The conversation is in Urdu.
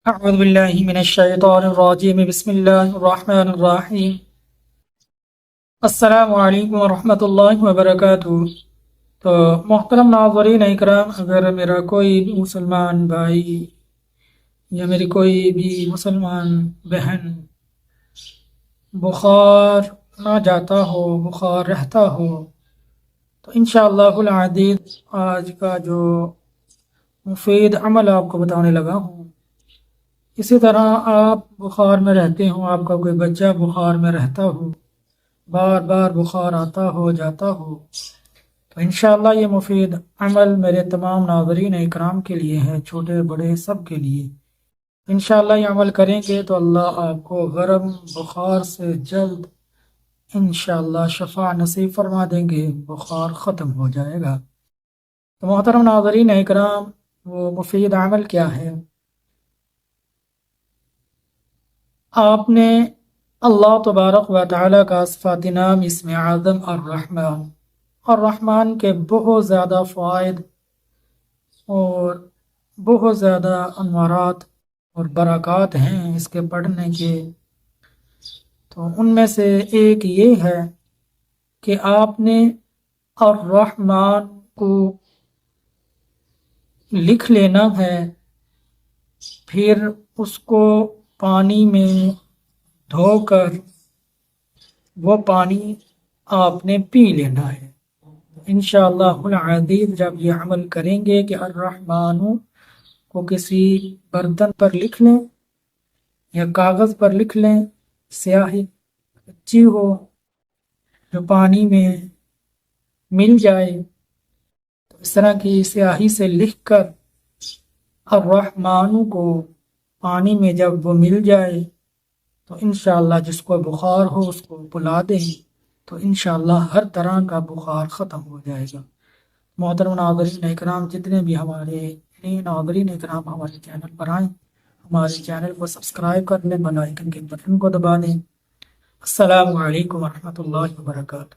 أعوذ بالله من الشيطان الرجيم بسم الله الرحمن الرحيم السلام علیکم ورحمۃ اللہ وبرکاتہ۔ تو محترم ناظرین اکرام، اگر میرا کوئی بھی مسلمان بھائی یا میری کوئی بھی مسلمان بہن بخار نہ جاتا ہو، بخار رہتا ہو، تو انشاءاللہ العزیز آج کا جو مفید عمل آپ کو بتانے لگا ہوں، اسی طرح آپ بخار میں رہتے ہوں، آپ کا کوئی بچہ بخار میں رہتا ہو، بار بار بخار آتا ہو جاتا ہو، تو انشاءاللہ یہ مفید عمل میرے تمام ناظرین اکرام کے لیے ہے، چھوٹے بڑے سب کے لیے۔ انشاءاللہ یہ عمل کریں گے تو اللہ آپ کو گرم بخار سے جلد انشاءاللہ شفا نصیب فرما دیں گے، بخار ختم ہو جائے گا۔ تو محترم ناظرین اکرام، وہ مفید عمل کیا ہے؟ آپ نے اللہ تبارک و تعالیٰ کا صفات نام اسم اعظم الرحمن، الرحمن کے بہت زیادہ فوائد اور بہت زیادہ انوارات اور برکات ہیں اس کے پڑھنے کے۔ تو ان میں سے ایک یہ ہے کہ آپ نے الرحمن کو لکھ لینا ہے، پھر اس کو پانی میں دھو کر وہ پانی آپ نے پی لینا ہے۔ انشاءاللہ العزیز جب یہ عمل کریں گے کہ الرحمن کو کسی برتن پر لکھ لیں یا کاغذ پر لکھ لیں، سیاہی اچھی ہو جو پانی میں مل جائے، تو اس طرح کی سیاہی سے لکھ کر الرحمن کو پانی میں جب وہ مل جائے تو انشاءاللہ جس کو بخار ہو اس کو پلا دیں تو انشاءاللہ ہر طرح کا بخار ختم ہو جائے گا۔ محترم ناظرین اکرام، جتنے بھی ہمارے نئے ناظرین اکرام ہمارے چینل پر آئیں، ہمارے چینل کو سبسکرائب کر لیں، بیل آئیکن کے بٹن کو دبا دیں۔ السلام علیکم ورحمۃ اللہ وبرکاتہ۔